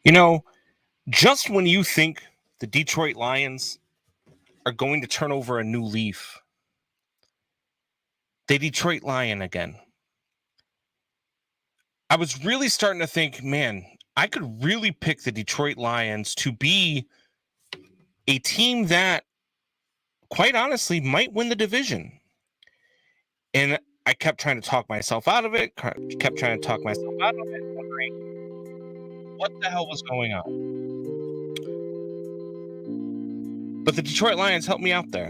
You know, just when you think the Detroit Lions are going to turn over a new leaf, they Detroit Lion again. I was really starting to think, man, I could really pick the Detroit Lions to be a team that, quite honestly, might win the division. And I kept trying to talk myself out of it, wondering what the hell was going on. But the Detroit Lions helped me out there.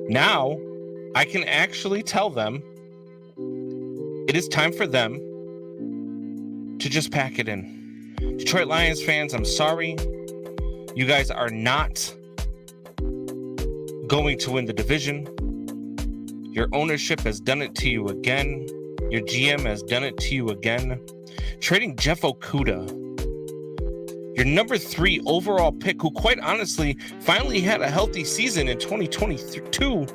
Now, I can actually tell them it is time for them to just pack it in. Detroit Lions fans, I'm sorry. You guys are not going to win the division. Your ownership has done it to you again. Your GM has done it to you again. Trading Jeff Okudah, your number 3 overall pick, who quite honestly finally had a healthy season in 2022.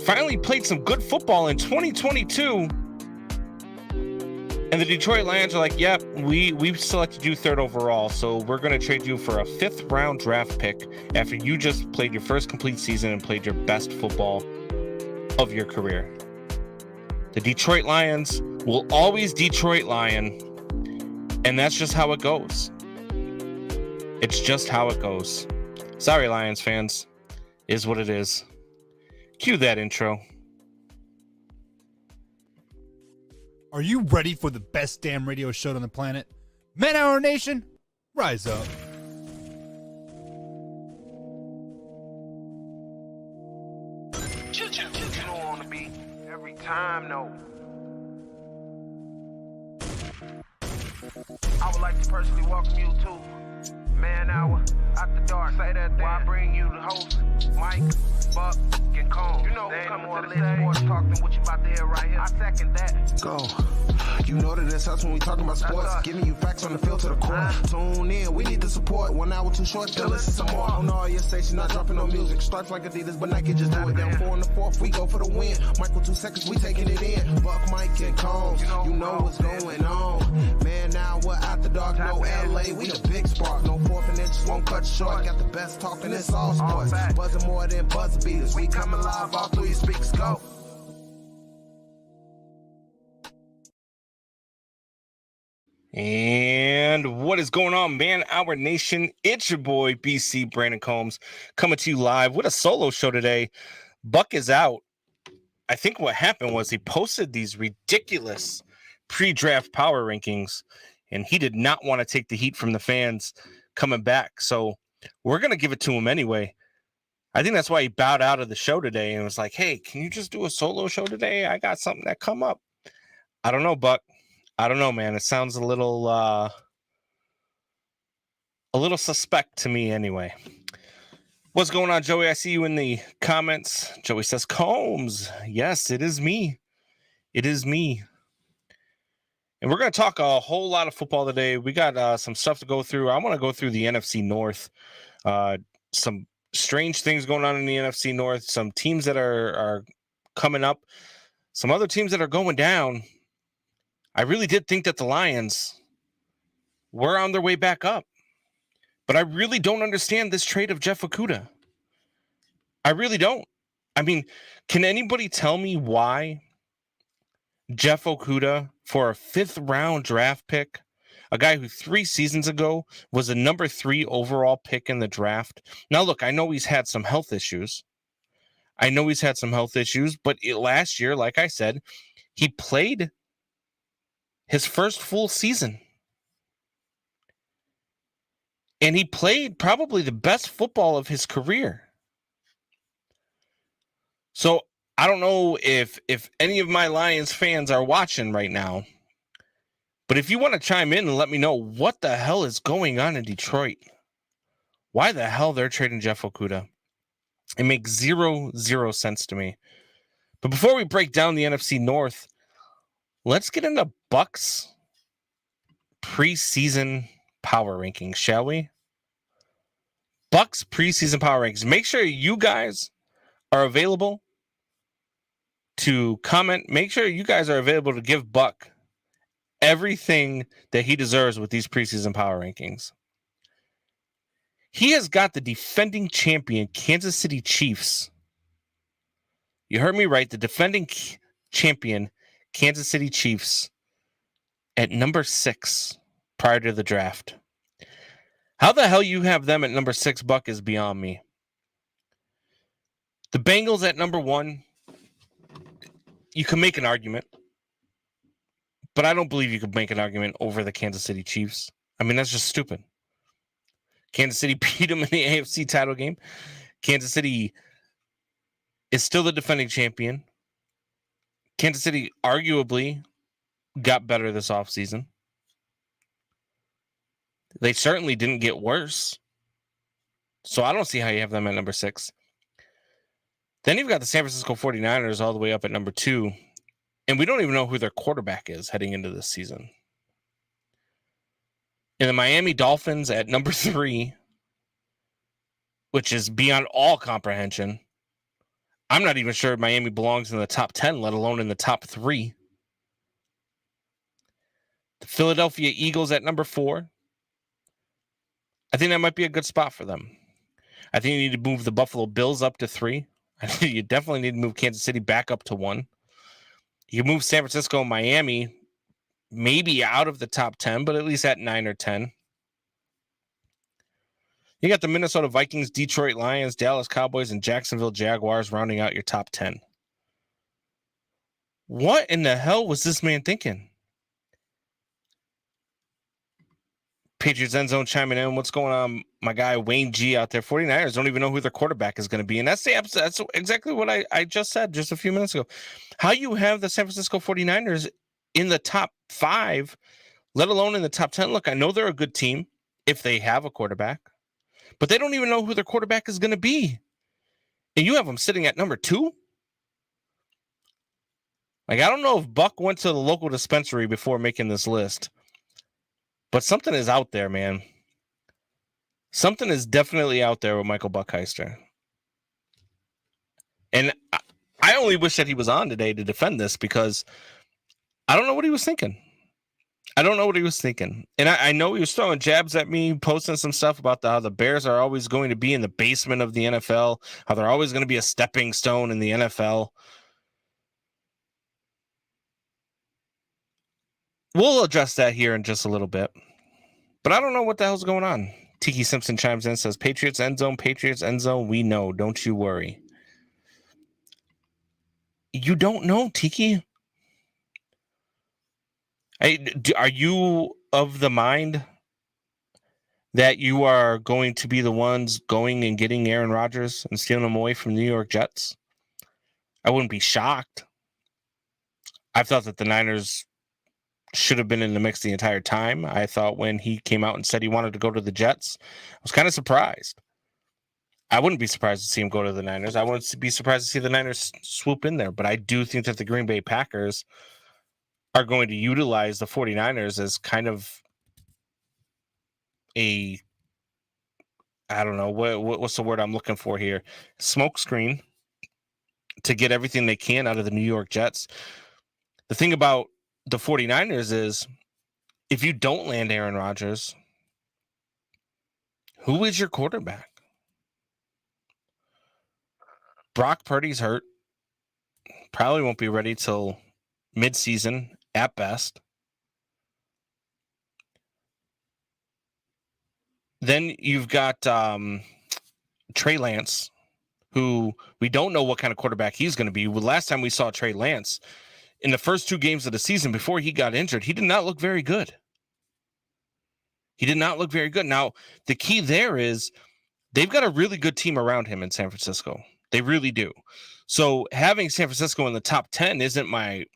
Finally played some good football in 2022. And the Detroit Lions are like, yep, we've selected you 3rd overall, so we're going to trade you for a 5th round draft pick after you just played your first complete season and played your best football of your career. The Detroit Lions will always Detroit Lion, and that's just how it goes. It's just how it goes. Sorry, Lions fans. Is what it is. Cue that intro. Are you ready for the best damn radio show on the planet? Man Hour Nation, rise up. You don't want to be every time, no. I would like to personally welcome you to Man Hour After Dark. Say that then. While I bring you the host, Mike, Buck, and Cone. You know who's coming to the stage. Sports talk than what you about to hear right here. I second that. Go. You know that it's us when we talking about sports. Giving you facts on the field to the core. Tune in, we need the support. 1 hour too short, still listen some more. On all your stations, not dropping no music. Stripes like Adidas, but Nike just do it. Down 4 in the 4th, we go for the win. Michael 2 seconds, we taking it in. Buck, Mike, and Combs. You know what's going on. Man, now we're After Dark, no LA. We the big spark. No 4th and inches won't cut short. Got the best talking, it's all sports. Buzzing more than buzzer beaters. We coming live all through your speakers. Go. And what is going on, Man Hour Nation? It's your boy, BC Brandon Combs, coming to you live with a solo show today. Buck is out. I think what happened was he posted these ridiculous pre-draft power rankings, and he did not want to take the heat from the fans coming back. So we're going to give it to him anyway. I think that's why he bowed out of the show today and was like, hey, can you just do a solo show today? I got something that come up. I don't know, Buck. I don't know, man. It sounds a little suspect to me anyway. What's going on, Joey? I see you in the comments. Joey says, Combs. Yes, it is me. It is me. And we're going to talk a whole lot of football today. We got some stuff to go through. I want to go through the NFC North. Some strange things going on in the NFC North. Some teams that are coming up. Some other teams that are going down. I really did think that the Lions were on their way back up. But I really don't understand this trade of Jeff Okudah. I really don't. I mean, can anybody tell me why Jeff Okudah, for a 5th round draft pick, a guy who 3 seasons ago was a number 3 overall pick in the draft? Now, look, I know he's had some health issues. But last year, like I said, he played his first full season. And he played probably the best football of his career. So I don't know if any of my Lions fans are watching right now, but if you want to chime in and let me know what the hell is going on in Detroit, why the hell they're trading Jeff Okudah, it makes zero sense to me. But before we break down the NFC North, let's get into Bucks preseason power rankings, shall we? Bucks preseason power rankings. Make sure you guys are available to comment. Make sure you guys are available to give Buck everything that he deserves with these preseason power rankings. He has got the defending champion Kansas City Chiefs. You heard me right. The defending champion Kansas City Chiefs at number 6 prior to the draft. How the hell you have them at number 6, Buck, is beyond me. The Bengals at number 1, you can make an argument, but I don't believe you could make an argument over the Kansas City Chiefs. I mean, that's just stupid. Kansas City beat them in the AFC title game. Kansas City is still the defending champion. Kansas City arguably got better this offseason. They certainly didn't get worse. So I don't see how you have them at number 6. Then you've got the San Francisco 49ers all the way up at number 2. And we don't even know who their quarterback is heading into this season. And the Miami Dolphins at number 3, which is beyond all comprehension. I'm not even sure Miami belongs in the top 10, let alone in the top 3. The Philadelphia Eagles at number 4. I think that might be a good spot for them. I think you need to move the Buffalo Bills up to 3. I think you definitely need to move Kansas City back up to 1. You move San Francisco and Miami maybe out of the top 10, but at least at 9 or 10. You got the Minnesota Vikings, Detroit Lions, Dallas Cowboys, and Jacksonville Jaguars rounding out your top 10. What in the hell was this man thinking? Patriots End Zone chiming in. What's going on, my guy Wayne G out there? 49ers don't even know who their quarterback is going to be. And that's exactly what I just said just a few minutes ago. How you have the San Francisco 49ers in the top 5, let alone in the top 10. Look, I know they're a good team if they have a quarterback, but they don't even know who their quarterback is going to be. And you have them sitting at number 2? Like, I don't know if Buck went to the local dispensary before making this list, but something is out there, man. Something is definitely out there with Michael Buckheister. And I only wish that he was on today to defend this because I don't know what he was thinking. And I know he was throwing jabs at me, posting some stuff about how the Bears are always going to be in the basement of the NFL, how they're always going to be a stepping stone in the NFL. We'll address that here in just a little bit. But I don't know what the hell's going on. Tiki Simpson chimes in, says, Patriots End Zone, we know. Don't you worry. You don't know, Tiki? Are you of the mind that you are going to be the ones going and getting Aaron Rodgers and stealing him away from the New York Jets? I wouldn't be shocked. I thought that the Niners should have been in the mix the entire time. I thought when he came out and said he wanted to go to the Jets, I was kind of surprised. I wouldn't be surprised to see him go to the Niners. I wouldn't be surprised to see the Niners swoop in there, but I do think that the Green Bay Packers are going to utilize the 49ers as kind of a, I don't know, what's the word I'm looking for here? Smoke screen to get everything they can out of the New York Jets. The thing about the 49ers is if you don't land Aaron Rodgers, who is your quarterback? Brock Purdy's hurt. Probably won't be ready till midseason at best. Then you've got Trey Lance, who we don't know what kind of quarterback he's going to be. Last time we saw Trey Lance, in the first 2 games of the season before he got injured, he did not look very good. Now, the key there is they've got a really good team around him in San Francisco. They really do. So having San Francisco in the top 10 isn't my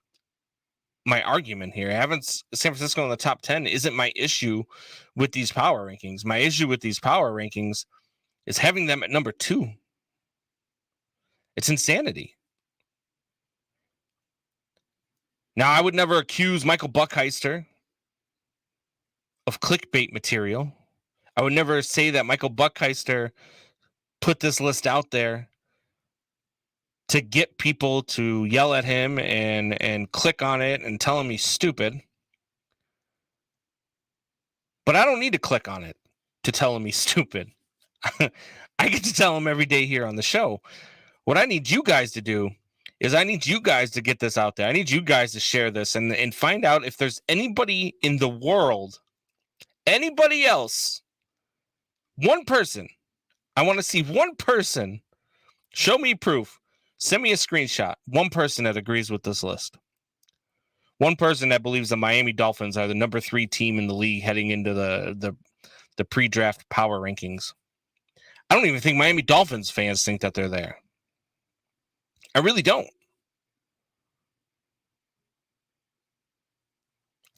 argument here. Having San Francisco in the top 10 isn't my issue with these power rankings. My issue with these power rankings is having them at number 2. It's insanity. Now, I would never accuse Michael Buckheister of clickbait material. I would never say that Michael Buckheister put this list out there to get people to yell at him and click on it and tell him he's stupid. But I don't need to click on it to tell him he's stupid. I get to tell him every day here on the show. What I need you guys to do is I need you guys to get this out there. I need you guys to share this and find out if there's anybody in the world, anybody else, one person. I want to see one person. Show me proof. Send me a screenshot. One person that agrees with this list. One person that believes the Miami Dolphins are the number 3 team in the league heading into the pre-draft power rankings. I don't even think Miami Dolphins fans think that they're there. I really don't.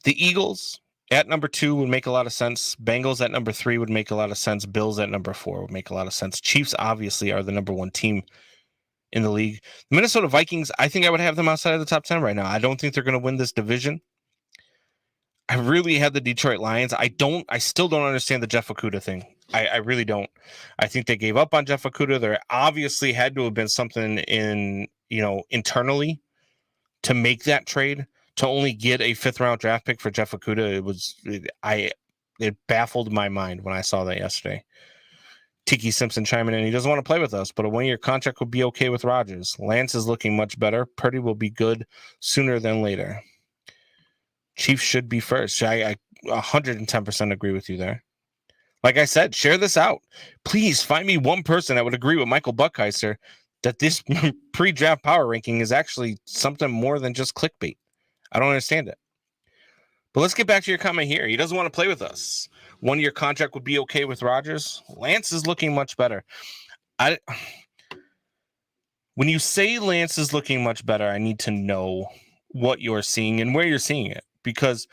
The Eagles at number 2 would make a lot of sense. Bengals at number 3 would make a lot of sense. Bills at number 4 would make a lot of sense. Chiefs obviously are the number 1 team in the league. The Minnesota Vikings, I think I would have them outside of the top 10 right now. I don't think they're going to win this division. I really had the Detroit Lions. I still don't understand the Jeff Okudah thing. I really don't. I think they gave up on Jeff Okudah. There obviously had to have been something internally to make that trade, to only get a 5th round draft pick for Jeff Okudah. It baffled my mind when I saw that yesterday. Tiki Simpson chiming in. He doesn't want to play with us, but a 1-year contract would be okay with Rodgers. Lance is looking much better. Purdy will be good sooner than later. Chiefs should be first. I 110% agree with you there. Like I said, share this out. Please find me one person that would agree with Michael Buckheiser that this pre-draft power ranking is actually something more than just clickbait. I don't understand it. But let's get back to your comment here. He doesn't want to play with us. 1-year contract would be okay with Rodgers. Lance is looking much better. When you say Lance is looking much better, I need to know what you're seeing and where you're seeing it. Because,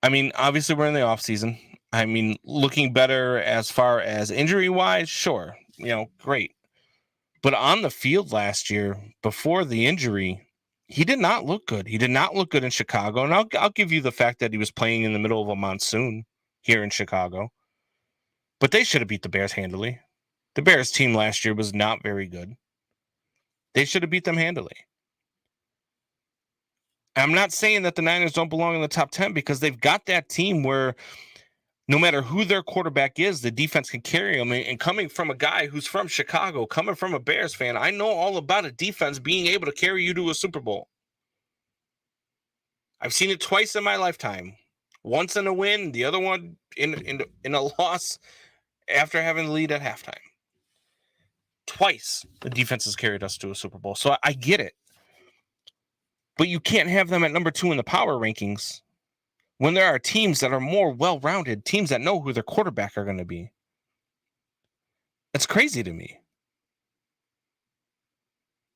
obviously we're in the offseason. Looking better as far as injury-wise, sure. Great. But on the field last year, before the injury, he did not look good. He did not look good in Chicago. And I'll give you the fact that he was playing in the middle of a monsoon here in Chicago. But they should have beat the Bears handily. The Bears team last year was not very good. They should have beat them handily. I'm not saying that the Niners don't belong in the top 10 because they've got that team where no matter who their quarterback is, the defense can carry them. And coming from a guy who's from Chicago, coming from a Bears fan, I know all about a defense being able to carry you to a Super Bowl. I've seen it twice in my lifetime. Once in a win, the other one in a loss after having the lead at halftime. Twice the defense has carried us to a Super Bowl. So I get it. But you can't have them at number 2 in the power rankings when there are teams that are more well-rounded, teams that know who their quarterback are going to be. It's crazy to me.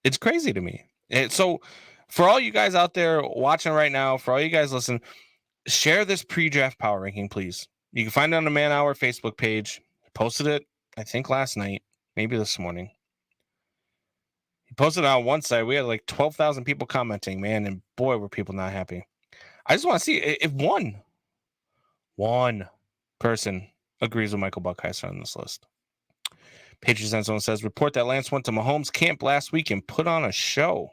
It's crazy to me. And so for all you guys out there watching right now, for all you guys listening, share this pre-draft power ranking, please. You can find it on the Man Hour Facebook page. I posted it, I think, last night, maybe this morning. He posted it on one side. We had like 12,000 people commenting, man, and boy, were people not happy. I just want to see if one person agrees with Michael Buckheiser on this list. Patriots End Zone says, report that Lance went to Mahomes camp last week and put on a show.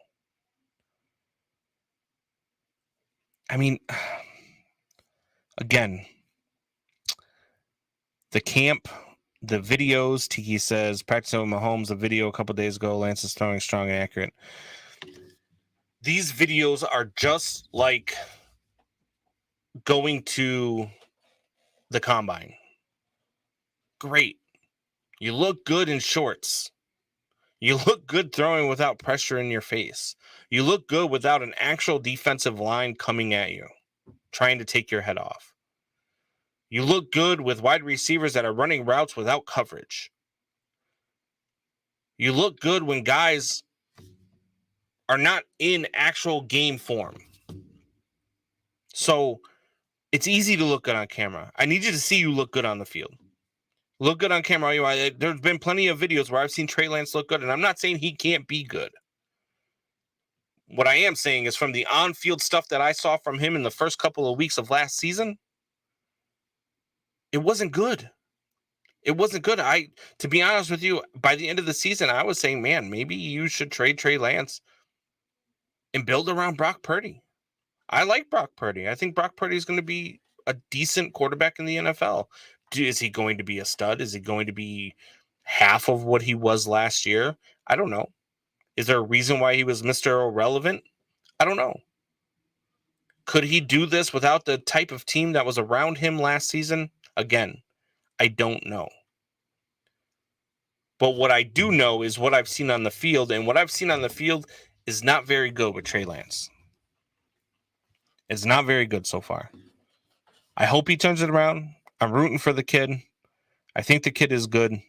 Again, the camp, the videos, Tiki says, practicing with Mahomes, a video a couple days ago, Lance is throwing strong and accurate. These videos are just like going to the combine. Great. You look good in shorts. You look good throwing without pressure in your face. You look good without an actual defensive line coming at you, trying to take your head off. You look good with wide receivers that are running routes without coverage. You look good when guys are not in actual game form. So it's easy to look good on camera. I need you to see you look good on the field. Look good on camera. There's been plenty of videos where I've seen Trey Lance look good, and I'm not saying he can't be good. What I am saying is from the on-field stuff that I saw from him in the first couple of weeks of last season, it wasn't good. It wasn't good. To be honest with you, by the end of the season, I was saying, man, maybe you should trade Trey Lance and build around Brock Purdy. I like Brock Purdy. I think Brock Purdy is going to be a decent quarterback in the NFL. Is he going to be a stud? Is he going to be half of what he was last year? I don't know. Is there a reason why he was Mr. Irrelevant? I don't know. Could he do this without the type of team that was around him last season? Again, I don't know. But what I do know is what I've seen on the field, and what I've seen on the field is not very good with Trey Lance. It's not very good so far. I hope he turns it around. I'm rooting for the kid. I think the kid is good,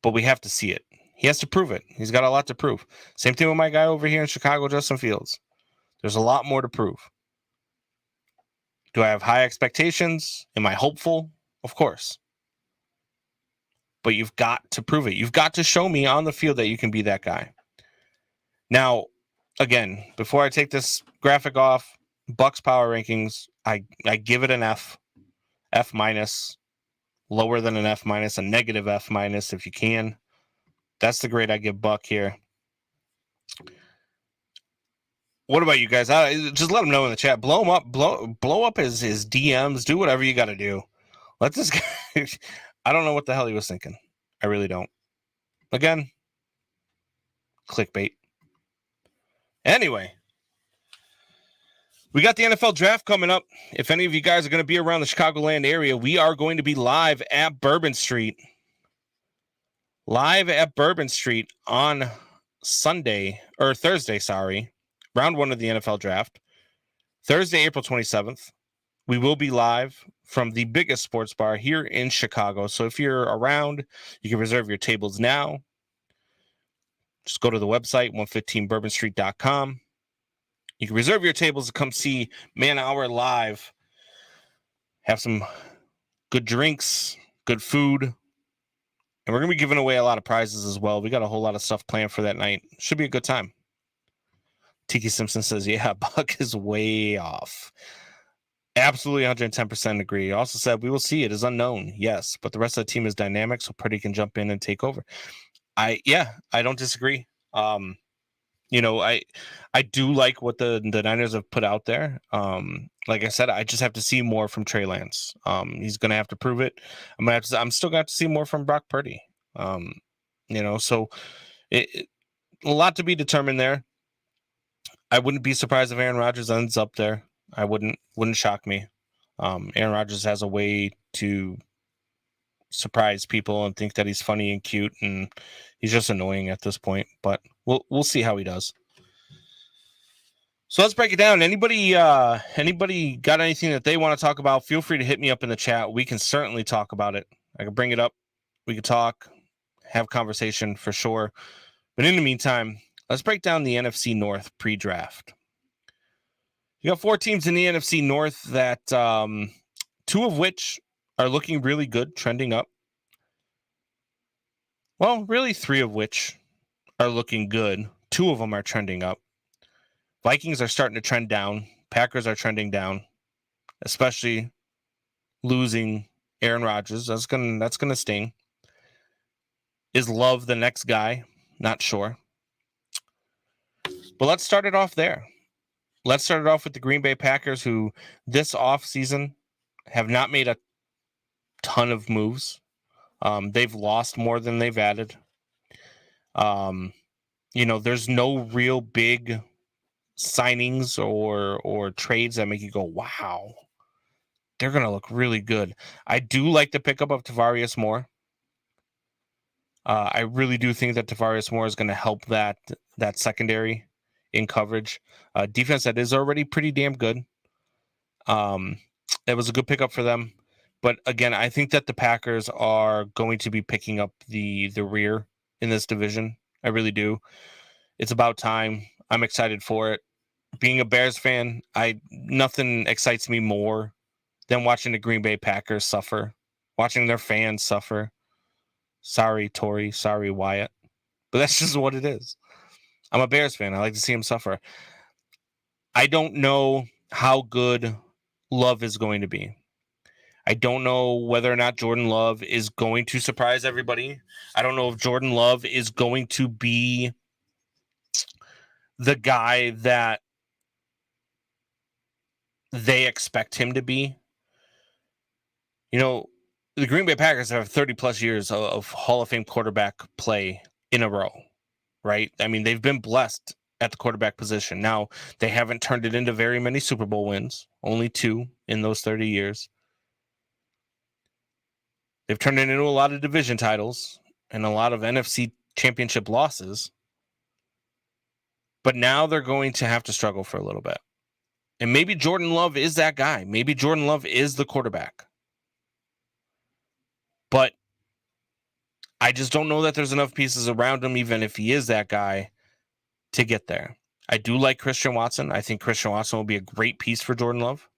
but we have to see it. He has to prove it. He's got a lot to prove. Same thing with my guy over here in Chicago, Justin Fields. There's a lot more to prove. Do I have high expectations? Am I hopeful? Of course. But you've got to prove it. You've got to show me on the field that you can be that guy. Now, again, before I take this graphic off, Bucks power rankings, I give it an F. F minus, lower than an F minus, a negative F minus if you can. That's the grade I give Buck here. What about you guys? Just let him know in the chat. Blow him up. Blow up his DMs. Do whatever you got to do. Let this guy. I don't know what the hell he was thinking. I really don't. Again, clickbait. Anyway, we got the NFL draft coming up. If any of you guys are going to be around the Chicagoland area, we are going to be live at Bourbon Street. Live at Bourbon Street on Thursday, round one of the NFL draft. Thursday, April 27th. We will be live from the biggest sports bar here in Chicago. So if you're around, you can reserve your tables now. Just go to the website, 115bourbonstreet.com. You can reserve your tables to come see Man Hour live. Have some good drinks, good food. And we're going to be giving away a lot of prizes as well. We got a whole lot of stuff planned for that night. Should be a good time. Tiki Simpson says, yeah, Buck is way off. Absolutely 110% agree. Also said, we will see. It is unknown. Yes, but the rest of the team is dynamic, so Purdy can jump in and take over. I don't disagree. I do like what the Niners have put out there. Like I said, I just have to see more from Trey Lance. He's going to have to prove it. I'm still going to have to see more from Brock Purdy. So a lot to be determined there. I wouldn't be surprised if Aaron Rodgers ends up there. I wouldn't shock me. Aaron Rodgers has a way to surprise people and think that he's funny and cute, and he's just annoying at this point. But we'll see how he does. So let's break it down. Anybody got anything that they want to talk about? Feel free to hit me up in the chat. We can certainly talk about it. I can bring it up. We can talk, have conversation for sure. But in the meantime, let's break down the NFC North pre-draft. You got 4 teams in the NFC North that 2 of which are looking really good, trending up. Well, really 3 of which are looking good. 2 of them are trending up. Vikings are starting to trend down. Packers are trending down, especially losing Aaron Rodgers. That's gonna sting. Is Love the next guy? Not sure. But let's start it off there. Let's start it off with the Green Bay Packers, who this offseason have not made a ton of moves. They've lost more than they've added. There's no real big signings or trades that make you go, wow, they're going to look really good. I do like the pickup of Tavarius Moore. I really do think that Tavarius Moore is going to help that secondary in coverage. Defense that is already pretty damn good. It was a good pickup for them. But again, I think that the Packers are going to be picking up the rear in this division. I really do. It's about time. I'm excited for it. Being a Bears fan, nothing excites me more than watching the Green Bay Packers suffer, watching their fans suffer. Sorry, Torrey. Sorry, Wyatt. But that's just what it is. I'm a Bears fan. I like to see him suffer. I don't know how good Love is going to be. I don't know whether or not Jordan Love is going to surprise everybody. I don't know if Jordan Love is going to be the guy that they expect him to be. You know, the Green Bay Packers have 30 plus years of Hall of Fame quarterback play in a row, right? I mean, they've been blessed at the quarterback position. Now, they haven't turned it into very many Super Bowl wins, only 2 in those 30 years. They've turned it into a lot of division titles and a lot of NFC championship losses. But now they're going to have to struggle for a little bit. And maybe Jordan Love is that guy. Maybe Jordan Love is the quarterback. But I just don't know that there's enough pieces around him, even if he is that guy, to get there. I do like Christian Watson. I think Christian Watson will be a great piece for Jordan Love.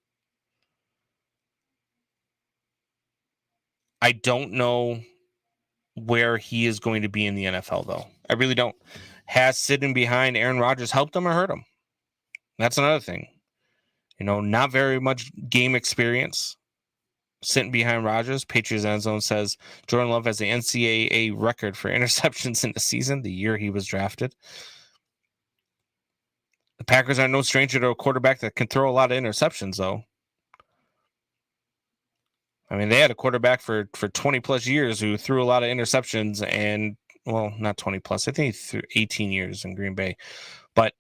I don't know where he is going to be in the NFL, though. I really don't. Has sitting behind Aaron Rodgers helped him or hurt him? That's another thing. You know, not very much game experience sitting behind Rodgers. Patriots End Zone says Jordan Love has the NCAA record for interceptions in the season, the year he was drafted. The Packers are no stranger to a quarterback that can throw a lot of interceptions, though. I mean, they had a quarterback for 20 plus years who threw a lot of interceptions and, well, not 20 plus. I think he threw 18 years in Green Bay, but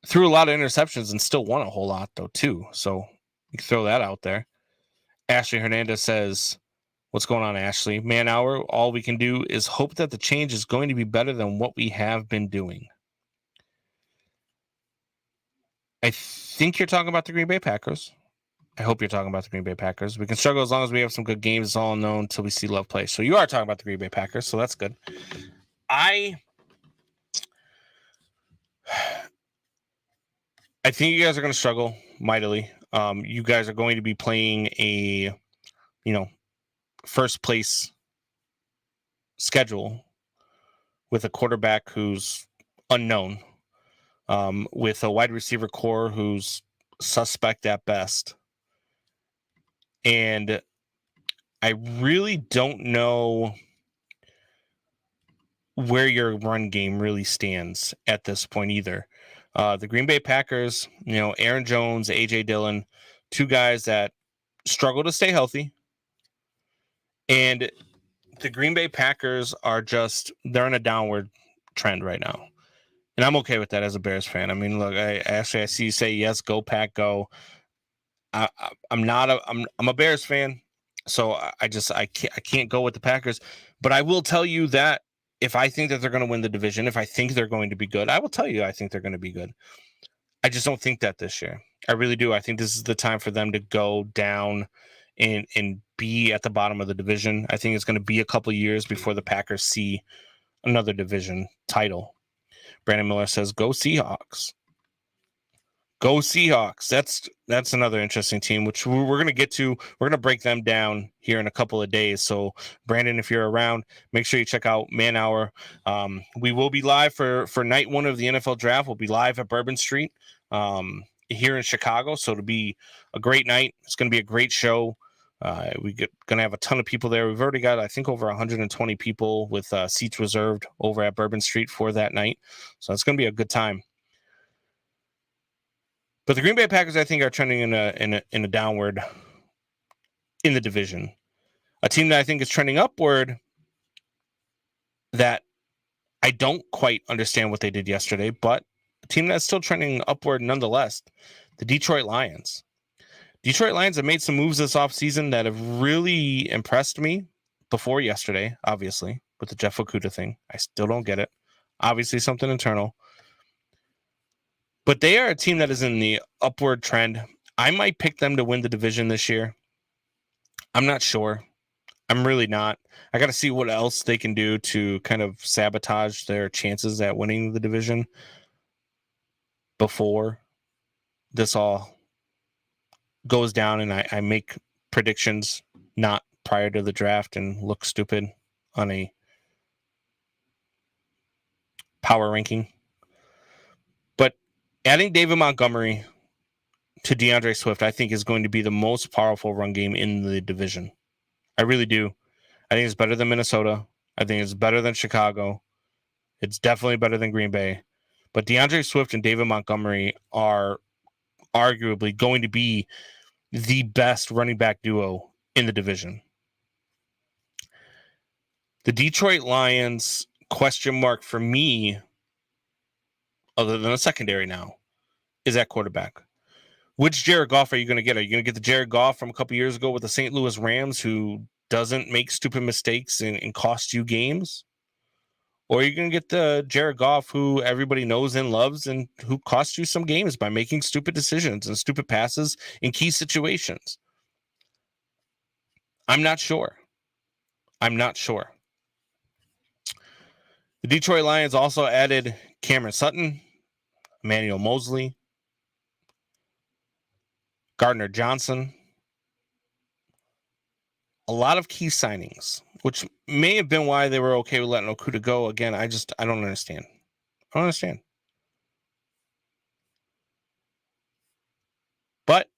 threw a lot of interceptions and still won a whole lot, though, too. So you can throw that out there. Ashley Hernandez says, what's going on, Ashley? Man hour, all we can do is hope that the change is going to be better than what we have been doing. I think you're talking about the Green Bay Packers. I hope you're talking about the Green Bay Packers. We can struggle as long as we have some good games. It's all known until we see Love play. So you are talking about the Green Bay Packers, so that's good. I think you guys are going to struggle mightily. You guys are going to be playing a, first place schedule with a quarterback who's unknown, with a wide receiver core who's suspect at best. And I really don't know where your run game really stands at this point either. The Green Bay Packers, Aaron Jones, A.J. Dillon, 2 guys that struggle to stay healthy. And the Green Bay Packers are they're in a downward trend right now. And I'm okay with that as a Bears fan. I mean, look, I see you say, yes, go Pack, go. I'm a Bears fan, so I can't go with the Packers. But I will tell you that if I think that they're going to win the division, if I think they're going to be good, I will tell you I think they're going to be good. I just don't think that this year. I really do. I think this is the time for them to go down and be at the bottom of the division. I think it's going to be a couple of years before the Packers see another division title. Brandon Miller says, go Seahawks. Go Seahawks. That's another interesting team, which we're going to get to. We're going to break them down here in a couple of days. So, Brandon, if you're around, make sure you check out Man Hour. We will be live for night 1 of the NFL Draft. We'll be live at Bourbon Street here in Chicago. So it'll be a great night. It's going to be a great show. We're going to have a ton of people there. We've already got, I think, over 120 people with seats reserved over at Bourbon Street for that night. So it's going to be a good time. But the Green Bay Packers, I think, are trending in a downward in the division. A team that I think is trending upward that I don't quite understand what they did yesterday, but a team that's still trending upward nonetheless, the Detroit Lions. Detroit Lions have made some moves this offseason that have really impressed me before yesterday, obviously, with the Jeff Okudah thing. I still don't get it. Obviously, something internal. But they are a team that is in the upward trend. I might pick them to win the division this year. I'm not sure. I'm really not. I got to see what else they can do to kind of sabotage their chances at winning the division before this all goes down and I make predictions not prior to the draft and look stupid on a power ranking. But adding David Montgomery to DeAndre Swift, I think, is going to be the most powerful run game in the division. I really do. I think it's better than Minnesota. I think it's better than Chicago. It's definitely better than Green Bay. But DeAndre Swift and David Montgomery are arguably going to be the best running back duo in the division. The Detroit Lions question mark for me, other than a secondary now, is at quarterback. Which Jared Goff are you going to get? Are you going to get the Jared Goff from a couple years ago with the St. Louis Rams who doesn't make stupid mistakes and cost you games? Or are you going to get the Jared Goff who everybody knows and loves and who costs you some games by making stupid decisions and stupid passes in key situations? I'm not sure. The Detroit Lions also added Cameron Sutton, Emmanuel Mosley, Gardner Johnson. A lot of key signings, which may have been why they were okay with letting Okudah go. Again, I don't understand. But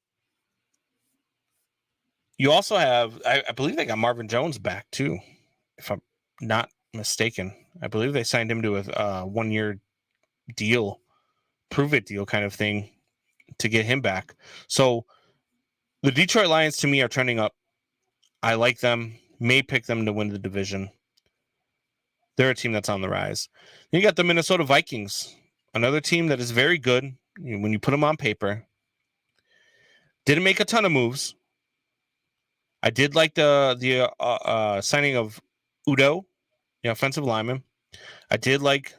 you also have, I believe they got Marvin Jones back too, if I'm not mistaken. I believe they signed him to a 1-year deal, prove it deal kind of thing to get him back. So the Detroit Lions to me are trending up. I like them, may pick them to win the division. They're a team that's on the rise. Then you got the Minnesota Vikings, another team that is very good when you put them on paper. Didn't make a ton of moves. I did like the signing of Udo, the offensive lineman. I did like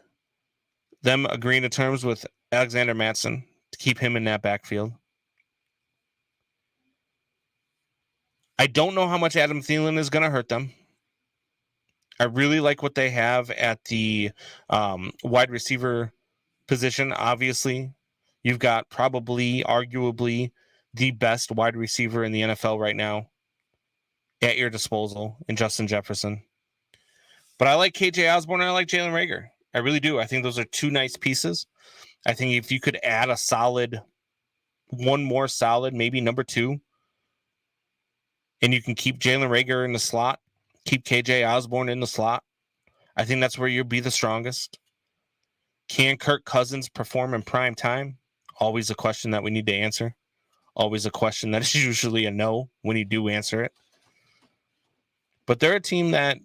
them agreeing to terms with Alexander Mattson to keep him in that backfield. I don't know how much Adam Thielen is going to hurt them. I really like what they have at the wide receiver position. Obviously, you've got probably, arguably, the best wide receiver in the NFL right now at your disposal in Justin Jefferson. But I like KJ Osborne and I like Jalen Reagor. I really do. I think those are two nice pieces. I think if you could add one more solid, maybe number 2, and you can keep Jalen Reagor in the slot, keep KJ Osborne in the slot, I think that's where you'll be the strongest. Can Kirk Cousins perform in prime time? Always a question that we need to answer. Always a question that is usually a no when you do answer it. But they're a team that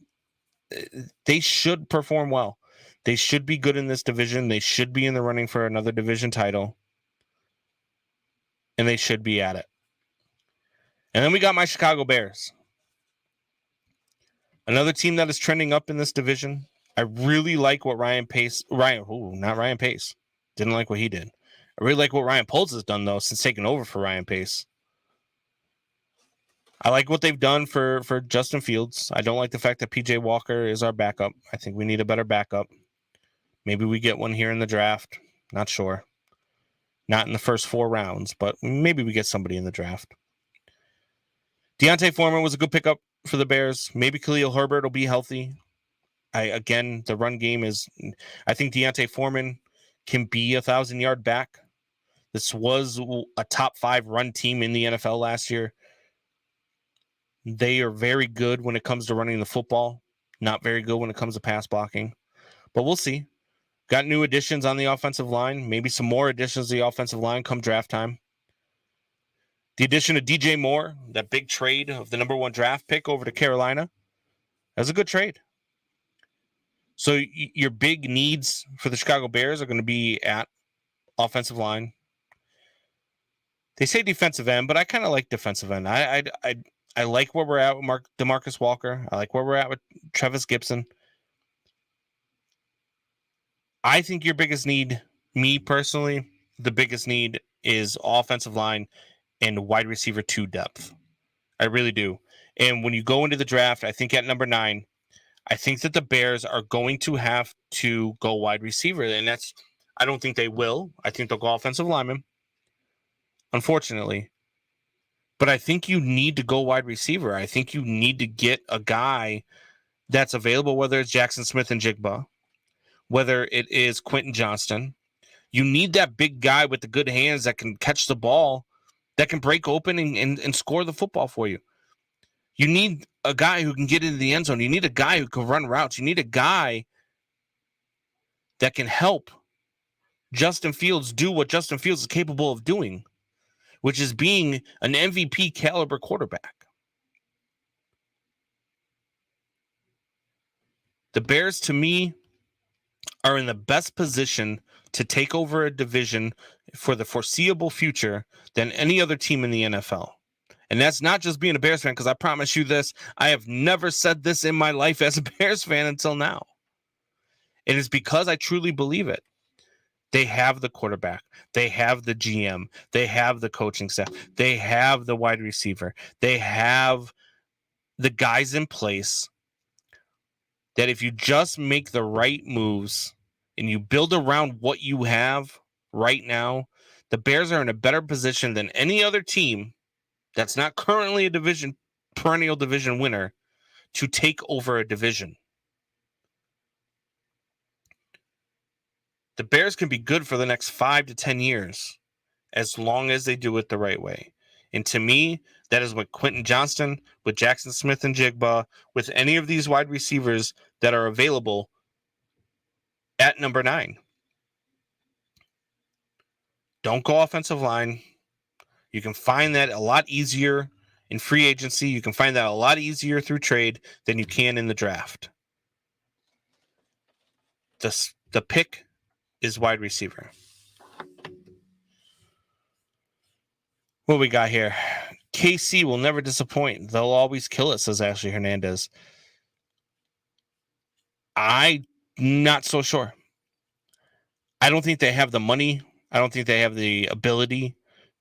they should perform well. They should be good in this division. They should be in the running for another division title. And they should be at it. And then we got my Chicago Bears. Another team that is trending up in this division. I really like what Ryan Pace. Didn't like what he did. I really like what Ryan Poles has done, though, since taking over for Ryan Pace. I like what they've done for Justin Fields. I don't like the fact that PJ Walker is our backup. I think we need a better backup. Maybe we get one here in the draft. Not sure. Not in the first 4 rounds, but maybe we get somebody in the draft. Deontay Foreman was a good pickup for the Bears. Maybe Khalil Herbert will be healthy. The run game is... I think Deontay Foreman can be a 1,000-yard back. This was a top 5 run team in the NFL last year. They are very good when it comes to running the football. Not very good when it comes to pass blocking. But we'll see. Got new additions on the offensive line. Maybe some more additions to the offensive line come draft time. The addition of DJ Moore, that big trade of the number 1 draft pick over to Carolina, that's a good trade. So your big needs for the Chicago Bears are going to be at offensive line. They say defensive end, but I kind of like defensive end. I like where we're at with DeMarcus Walker. I like where we're at with Travis Gibson. I think your biggest need, me personally, the biggest need is offensive line and wide receiver 2 depth. I really do. And when you go into the draft, I think at number 9, I think that the Bears are going to have to go wide receiver. And I don't think they will. I think they'll go offensive lineman, unfortunately. But I think you need to go wide receiver. I think you need to get a guy that's available, whether it's Jackson Smith and Jigba, whether it is Quentin Johnston. You need that big guy with the good hands that can catch the ball, that can break open and score the football for you. You need a guy who can get into the end zone. You need a guy who can run routes. You need a guy that can help Justin Fields do what Justin Fields is capable of doing. which is being an MVP caliber quarterback. The Bears, to me, are in the best position to take over a division for the foreseeable future than any other team in the NFL. And that's not just being a Bears fan, because I promise you this, I have never said this in my life as a Bears fan until now. It is because I truly believe it. They have the quarterback. They have the GM. They have the coaching staff. They have the wide receiver. They have the guys in place that if you just make the right moves and you build around what you have right now, the Bears are in a better position than any other team that's not currently a perennial division winner to take over a division. The Bears can be good for the next 5 to 10 years as long as they do it the right way. And to me, that is what Quentin Johnston, with Jackson Smith and Jigba, with any of these wide receivers that are available at number 9. Don't go offensive line. You can find that a lot easier in free agency. You can find that a lot easier through trade than you can in the draft. The pick is wide receiver. What we got here? KC will never disappoint. They'll always kill it, says Ashley Hernandez. I'm not so sure. I don't think they have the money. I don't think they have the ability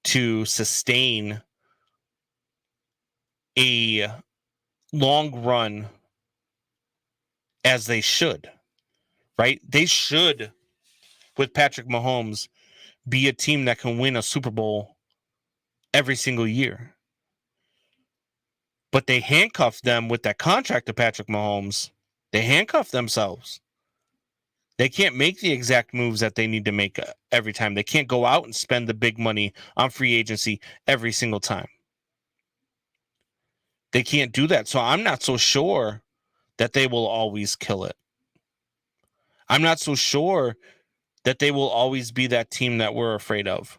to sustain a long run as they should, right? They should, with Patrick Mahomes, be a team that can win a Super Bowl every single year. But they handcuffed them with that contract to Patrick Mahomes. They handcuffed themselves. They can't make the exact moves that they need to make every time. They can't go out and spend the big money on free agency every single time. They can't do that. So I'm not so sure that they will always kill it. I'm not so sure that they will always be that team that we're afraid of.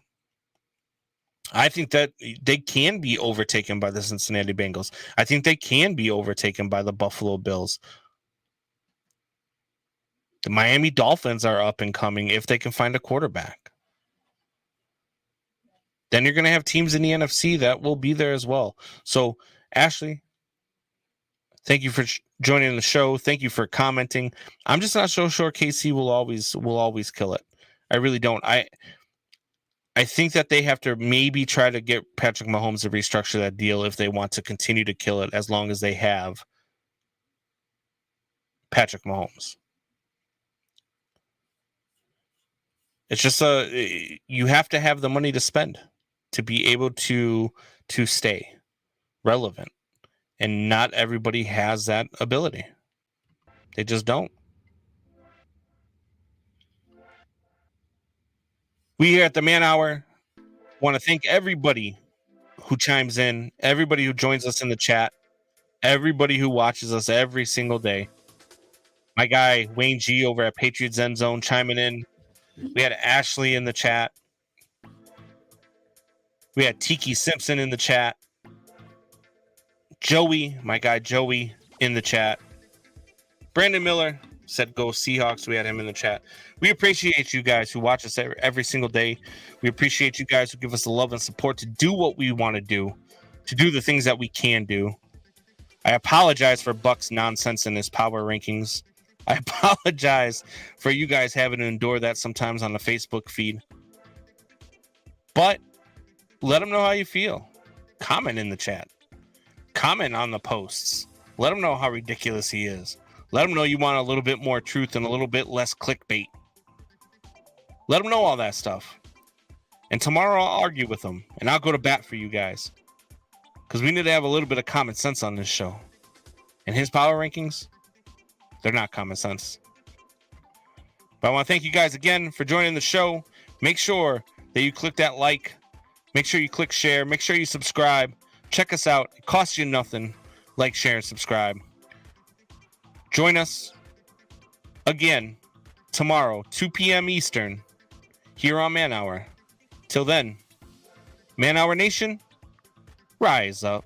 I think that they can be overtaken by the Cincinnati Bengals. I think they can be overtaken by the Buffalo Bills. The Miami Dolphins are up and coming if they can find a quarterback. Then you're going to have teams in the NFC that will be there as well. So, Ashley, thank you for joining the show. Thank you for commenting. I'm just not so sure KC will always kill it. I really don't. I think that they have to maybe try to get Patrick Mahomes to restructure that deal if they want to continue to kill it as long as they have Patrick Mahomes. It's just you have to have the money to spend to be able to stay relevant. And not everybody has that ability. They just don't. We here at the Man Hour want to thank everybody who chimes in, everybody who joins us in the chat, everybody who watches us every single day. My guy Wayne G over at Patriots End Zone chiming in. We had Ashley in the chat. We had Tiki Simpson in the chat. Joey, my guy Joey, in the chat. Brandon Miller said go Seahawks. We had him in the chat. We appreciate you guys who watch us every single day. We appreciate you guys who give us the love and support to do what we want to do the things that we can do. I apologize for Buck's nonsense in his power rankings. I apologize for you guys having to endure that sometimes on the Facebook feed. But let him know how you feel. Comment in the chat. Comment on the posts. Let him know how ridiculous he is. Let him know you want a little bit more truth and a little bit less clickbait. Let him know all that stuff. And tomorrow I'll argue with him and I'll go to bat for you guys. Because we need to have a little bit of common sense on this show. And his power rankings, they're not common sense. But I want to thank you guys again for joining the show. Make sure that you click that like. Make sure you click share. Make sure you subscribe. Check us out. It costs you nothing. Like, share, and subscribe. Join us again tomorrow, 2 p.m. Eastern, here on Man Hour. Till then, Man Hour Nation, rise up.